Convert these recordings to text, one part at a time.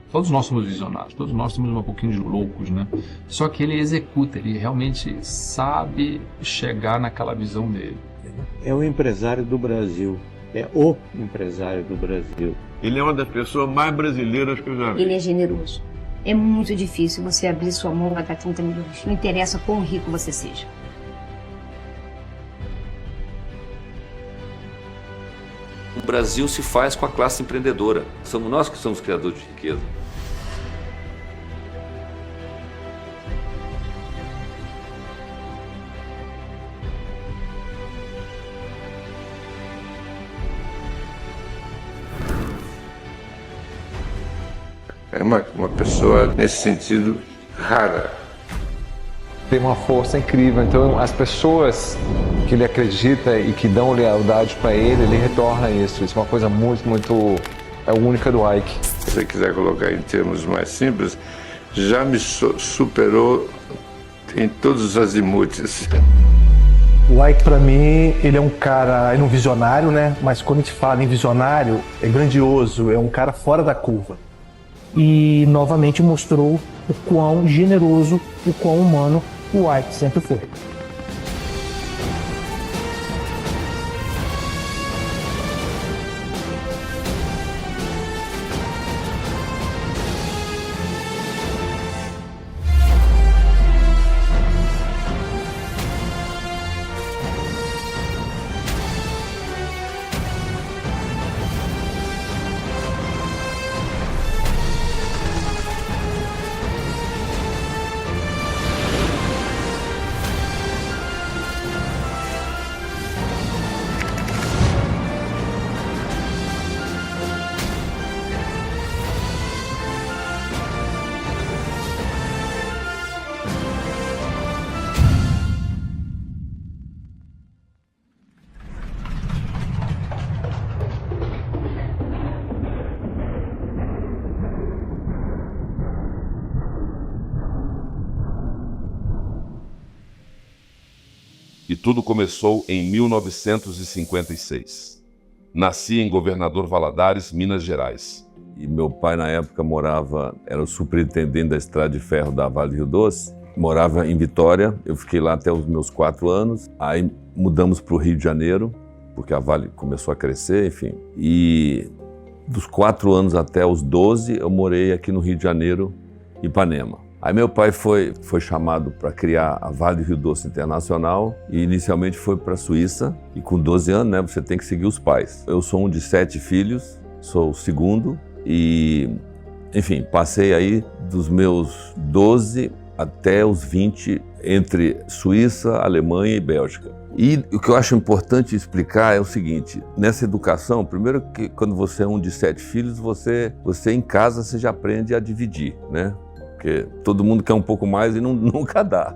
Todos nós somos visionários, todos nós temos um pouquinho de loucos, né? Só que ele executa, ele realmente sabe chegar naquela visão dele. É o empresário do Brasil, é o empresário do Brasil. Ele é uma das pessoas mais brasileiras que eu já vi. Ele é generoso. É muito difícil você abrir sua mão para dar 30 milhões. Não interessa quão rico você seja. O Brasil se faz com a classe empreendedora. Somos nós que somos criadores de riqueza. É uma pessoa, nesse sentido, rara. Tem uma força incrível, então as pessoas que ele acredita e que dão lealdade para ele retorna isso. Isso é uma coisa muito única do Ike. Se você quiser colocar em termos mais simples, já me superou em todos os azimutes. O Ike, para mim, ele é um cara, ele é um visionário, né? Mas quando a gente fala em visionário, é grandioso, é um cara fora da curva. E novamente mostrou o quão generoso, o quão humano o Ike sempre foi. E tudo começou em 1956. Nasci em Governador Valadares, Minas Gerais. E meu pai, na época, era o superintendente da Estrada de Ferro da Vale do Rio Doce. Morava em Vitória, eu fiquei lá até os meus 4 anos. Aí mudamos para o Rio de Janeiro, porque a Vale começou a crescer, enfim. E dos 4 anos até os 12, eu morei aqui no Rio de Janeiro, em Ipanema. Aí meu pai foi chamado para criar a Vale do Rio Doce Internacional e inicialmente foi para a Suíça. E com 12 anos, né, você tem que seguir os pais. Eu sou um de 7 filhos, sou o segundo e, enfim, passei aí dos meus 12 até os 20 entre Suíça, Alemanha e Bélgica. E o que eu acho importante explicar é o seguinte: nessa educação, primeiro que quando você é um de 7 filhos, você em casa você já aprende a dividir, né? Porque todo mundo quer um pouco mais e nunca dá.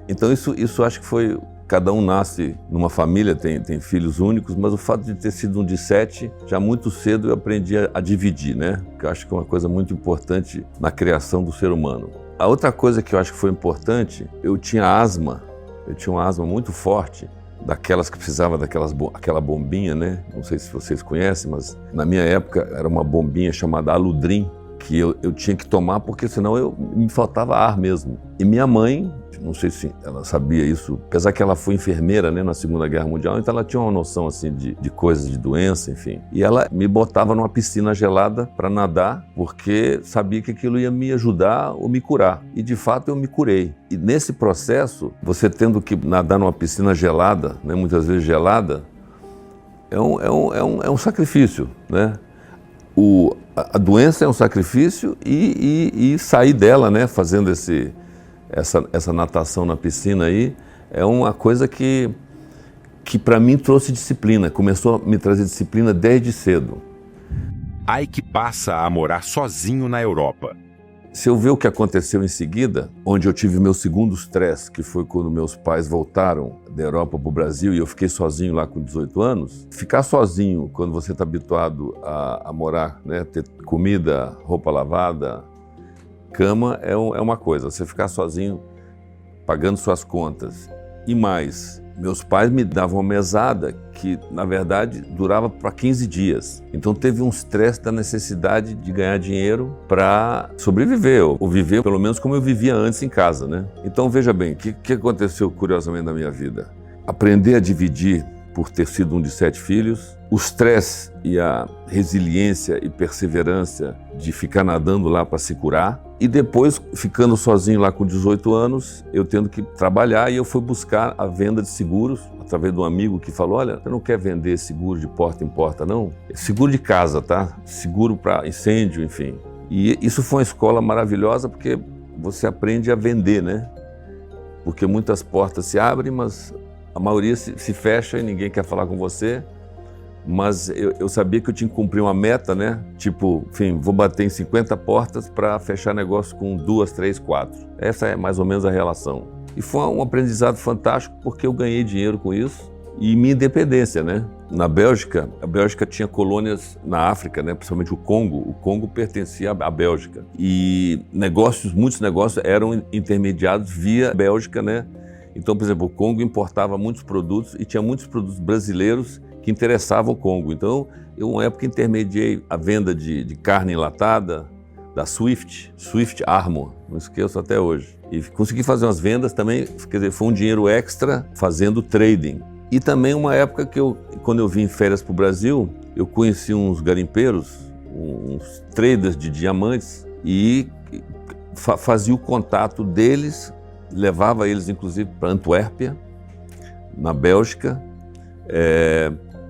Então isso acho que foi... Cada um nasce numa família, tem filhos únicos, mas o fato de ter sido um de 7, já muito cedo eu aprendi a dividir, né? Que eu acho que é uma coisa muito importante na criação do ser humano. A outra coisa que eu acho que foi importante, eu tinha asma. Eu tinha uma asma muito forte, daquelas que precisava aquela bombinha, né? Não sei se vocês conhecem, mas na minha época era uma bombinha chamada Aludrin, que eu tinha que tomar porque senão me faltava ar mesmo. E minha mãe, não sei se ela sabia isso, apesar que ela foi enfermeira, né, na Segunda Guerra Mundial, então ela tinha uma noção assim de coisas, de doença, enfim. E ela me botava numa piscina gelada para nadar, porque sabia que aquilo ia me ajudar ou me curar. E de fato eu me curei. E nesse processo, você tendo que nadar numa piscina gelada, né, muitas vezes gelada, é um sacrifício, né? A doença é um sacrifício e sair dela, né, fazendo essa natação na piscina aí, é uma coisa que para mim trouxe disciplina, começou a me trazer disciplina desde cedo. Ike passa a morar sozinho na Europa. Se eu ver o que aconteceu em seguida, onde eu tive meu segundo estresse, que foi quando meus pais voltaram da Europa para o Brasil e eu fiquei sozinho lá com 18 anos, ficar sozinho quando você está habituado a morar, né, ter comida, roupa lavada, cama, é uma coisa. Você ficar sozinho pagando suas contas e mais Meus pais me davam uma mesada que, na verdade, durava para 15 dias. Então teve um estresse da necessidade de ganhar dinheiro para sobreviver, ou viver pelo menos como eu vivia antes em casa, né? Então veja bem, o que aconteceu curiosamente na minha vida? Aprender a dividir por ter sido um de 7 filhos, o estresse e a resiliência e perseverança de ficar nadando lá para se curar, e depois, ficando sozinho lá com 18 anos, eu tendo que trabalhar, e eu fui buscar a venda de seguros, através de um amigo que falou, olha, você não quer vender seguro de porta em porta, não? Seguro de casa, tá? Seguro para incêndio, enfim. E isso foi uma escola maravilhosa, porque você aprende a vender, né? Porque muitas portas se abrem, mas a maioria se fecha e ninguém quer falar com você. Mas eu sabia que eu tinha que cumprir uma meta, né? Tipo, enfim, vou bater em 50 portas para fechar negócio com 2, 3, 4. Essa é mais ou menos a relação. E foi um aprendizado fantástico porque eu ganhei dinheiro com isso e minha independência, né? Na Bélgica, a Bélgica tinha colônias na África, né? Principalmente o Congo. O Congo pertencia à Bélgica. E muitos negócios eram intermediados via Bélgica, né? Então, por exemplo, o Congo importava muitos produtos e tinha muitos produtos brasileiros que interessavam o Congo. Então, eu, uma época, intermediei a venda de carne enlatada da Swift Armor, não esqueço até hoje. E consegui fazer umas vendas também, quer dizer, foi um dinheiro extra fazendo trading. E também uma época que quando eu vim em férias para o Brasil, eu conheci uns garimpeiros, uns traders de diamantes e fazia o contato deles, levava eles inclusive para Antuérpia, na Bélgica,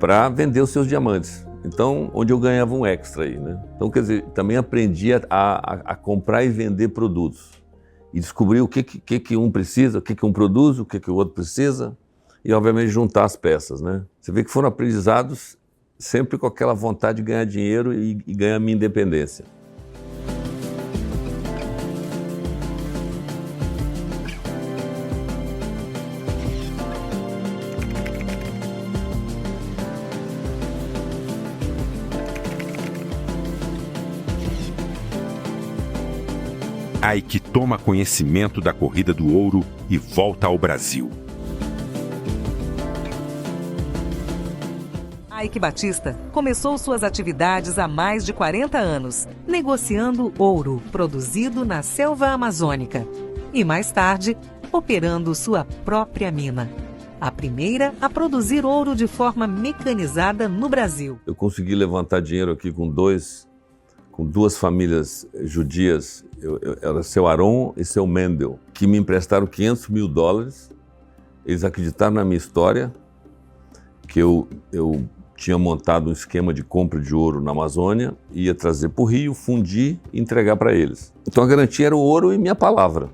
para vender os seus diamantes. Então, onde eu ganhava um extra aí, né? Então, quer dizer, também aprendi a comprar e vender produtos. E descobrir o que um precisa, o que um produz, o que o outro precisa. E, obviamente, juntar as peças, né? Você vê que foram aprendizados sempre com aquela vontade de ganhar dinheiro e ganhar minha independência. Ike toma conhecimento da corrida do ouro e volta ao Brasil. Ike Batista começou suas atividades há mais de 40 anos, negociando ouro produzido na selva amazônica e, mais tarde, operando sua própria mina, a primeira a produzir ouro de forma mecanizada no Brasil. Eu consegui levantar dinheiro aqui com duas famílias judias, era seu Aron e seu Mendel, que me emprestaram $500 mil. Eles acreditaram na minha história, que eu tinha montado um esquema de compra de ouro na Amazônia, ia trazer para o Rio, fundir e entregar para eles. Então a garantia era o ouro e minha palavra.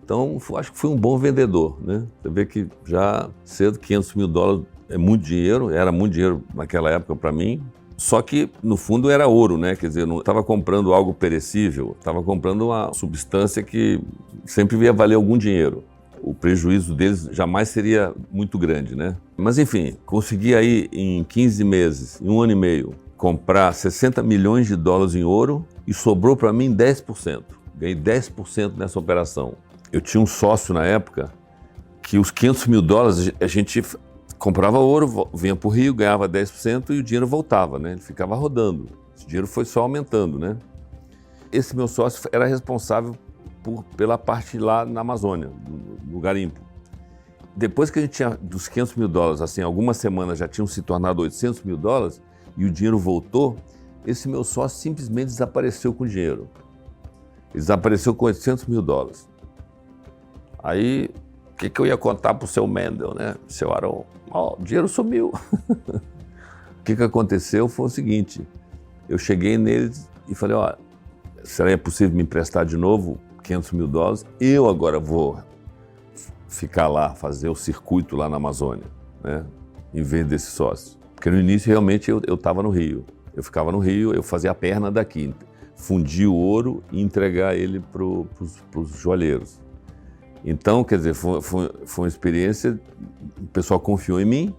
Então acho que fui um bom vendedor, né? Você vê que já cedo $500 mil é muito dinheiro, era muito dinheiro naquela época para mim. Só que, no fundo, era ouro, né? Quer dizer, não estava comprando algo perecível, estava comprando uma substância que sempre ia valer algum dinheiro. O prejuízo deles jamais seria muito grande, né? Mas, enfim, consegui aí em 15 meses, em 1 ano e meio, comprar $60 milhões em ouro e sobrou para mim 10%. Ganhei 10% nessa operação. Eu tinha um sócio na época que os $500 mil a gente comprava ouro, vinha para o Rio, ganhava 10% e o dinheiro voltava, né? Ele ficava rodando. Esse dinheiro foi só aumentando, né? Esse meu sócio era responsável pela parte lá na Amazônia, no garimpo. Depois que a gente tinha dos $500 mil, assim, algumas semanas já tinham se tornado $800 mil e o dinheiro voltou, esse meu sócio simplesmente desapareceu com o dinheiro. Ele desapareceu com $800 mil. Aí, o que eu ia contar para o seu Mendel, né? Seu Aron? O dinheiro sumiu. O que aconteceu foi o seguinte, eu cheguei neles e falei, seria possível me emprestar de novo $500 mil? Eu agora vou ficar lá, fazer o circuito lá na Amazônia, né? Em vez desse sócio. Porque no início realmente eu estava no Rio. Eu ficava no Rio, eu fazia a perna daqui, fundir o ouro e entregar ele para os joalheiros. Então, quer dizer, foi uma experiência, o pessoal confiou em mim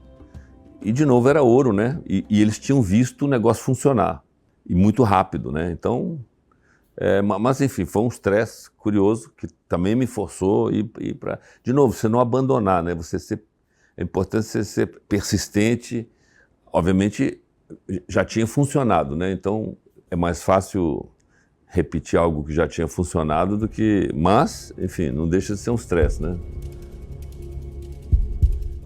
e, de novo, era ouro, né? E eles tinham visto o negócio funcionar, e muito rápido, né? Então, mas enfim, foi um estresse curioso que também me forçou a ir para... De novo, você não abandonar, né? Você ser É importante você ser persistente. Obviamente, já tinha funcionado, né? Então, é mais fácil repetir algo que já tinha funcionado do que... Mas, enfim, não deixa de ser um estresse, né?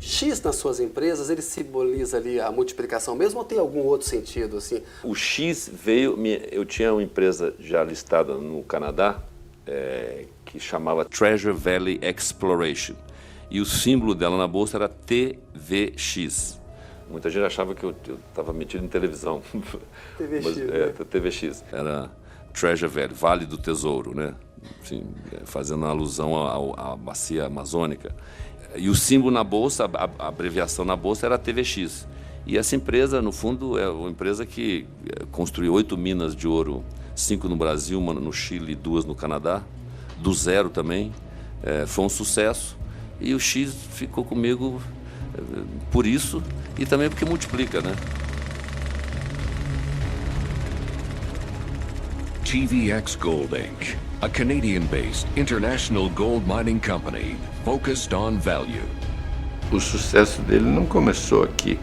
X nas suas empresas, ele simboliza ali a multiplicação mesmo ou tem algum outro sentido, assim? O X veio... Eu tinha uma empresa já listada no Canadá, que chamava Treasure Valley Exploration. E o símbolo dela na bolsa era TVX. Muita gente achava que eu estava metido em televisão. TVX, mas, né? TVX. Era Treasure Valley, Vale do Tesouro, né? Assim, fazendo alusão à bacia amazônica. E o símbolo na bolsa, a abreviação na bolsa era TVX. E essa empresa, no fundo, é uma empresa que construiu 8 minas de ouro, 5 no Brasil, 1 no Chile e 2 no Canadá, do zero também. Foi um sucesso. E o X ficou comigo por isso e também porque multiplica, né? TVX Gold Inc., a Canadian-based international gold mining company focused on value. O sucesso dele não começou aqui.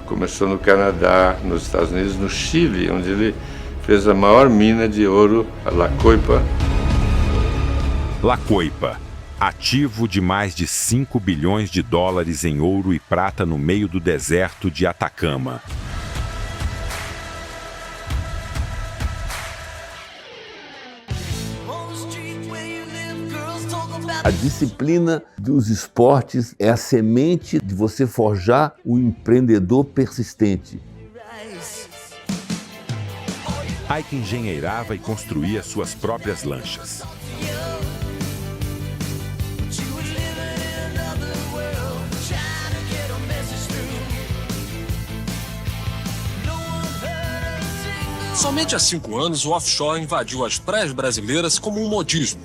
Começou no Canadá, nos Estados Unidos, no Chile, onde ele fez a maior mina de ouro, a La Coipa. La Coipa, ativo de mais de 5 bilhões de dólares em ouro e prata no meio do deserto de Atacama. A disciplina dos esportes é a semente de você forjar o empreendedor persistente. Ike engenheirava e construía suas próprias lanchas. Somente há 5 anos, o offshore invadiu as praias brasileiras como um modismo.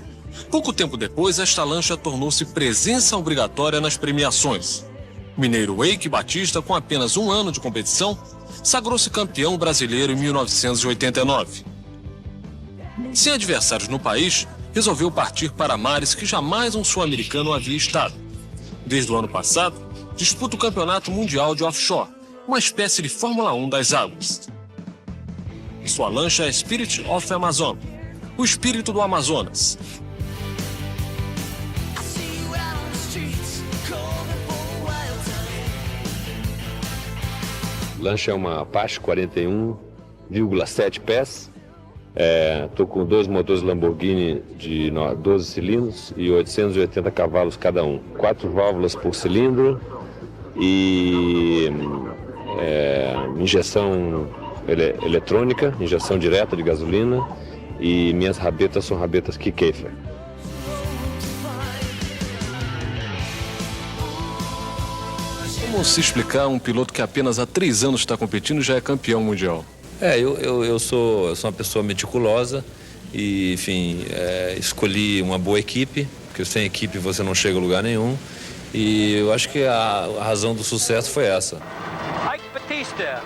Pouco tempo depois, esta lancha tornou-se presença obrigatória nas premiações. O mineiro Eike Batista, com apenas 1 ano de competição, sagrou-se campeão brasileiro em 1989. Sem adversários no país, resolveu partir para mares que jamais um sul-americano havia estado. Desde o ano passado, disputa o Campeonato Mundial de Offshore, uma espécie de Fórmula 1 das águas. Sua lancha é Spirit of Amazon, o espírito do Amazonas. Lancha é uma Apache 41,7 pés. Estou com 2 motores Lamborghini de 12 cilindros e 880 cavalos cada um. 4 válvulas por cilindro e injeção eletrônica, injeção direta de gasolina, e minhas rabetas são rabetas Kiefer. Como se explicar um piloto que apenas há 3 anos está competindo e já é campeão mundial? Eu sou uma pessoa meticulosa e, enfim, escolhi uma boa equipe, porque sem equipe você não chega a lugar nenhum. E eu acho que a razão do sucesso foi essa. Ike Batista,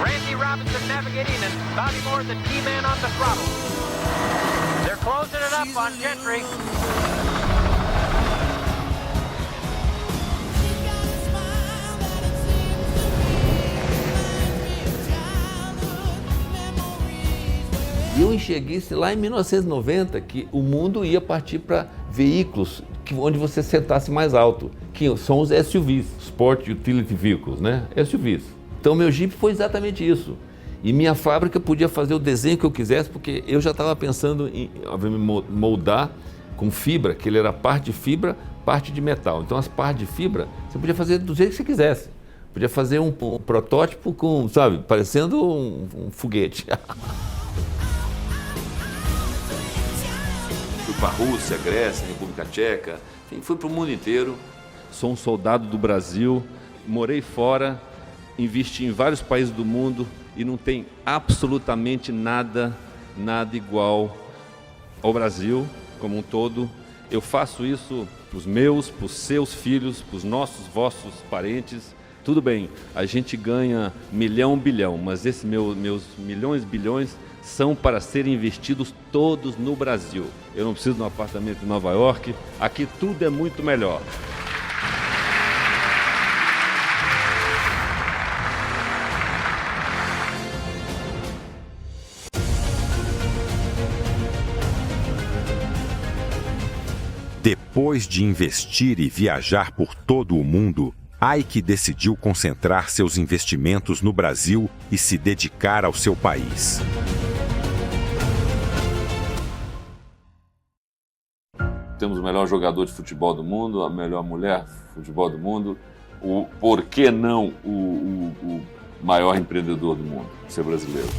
Randy Robinson navigating and Bobby Moore the key man on the throttle. They're closing it up on Gentry. E eu enxerguei isso lá em 1990, que o mundo ia partir para veículos onde você sentasse mais alto, que são os SUVs, Sport Utility Vehicles, né? SUVs. Então meu Jeep foi exatamente isso. E minha fábrica podia fazer o desenho que eu quisesse, porque eu já estava pensando em moldar com fibra, que ele era parte de fibra, parte de metal. Então as partes de fibra, você podia fazer do jeito que você quisesse. Podia fazer um protótipo com, sabe, parecendo um foguete. Fui para a Rússia, Grécia, República Tcheca, enfim, fui para o mundo inteiro. Sou um soldado do Brasil, morei fora, investi em vários países do mundo e não tem absolutamente nada igual ao Brasil como um todo. Eu faço isso para os meus, para os seus filhos, para os nossos, vossos parentes. Tudo bem, a gente ganha milhão, bilhão, mas esses meus milhões, bilhões são para serem investidos todos no Brasil. Eu não preciso de um apartamento em Nova York, aqui tudo é muito melhor. Depois de investir e viajar por todo o mundo, Ike decidiu concentrar seus investimentos no Brasil e se dedicar ao seu país. Temos o melhor jogador de futebol do mundo, a melhor mulher de futebol do mundo. Por que não o maior empreendedor do mundo, ser brasileiro?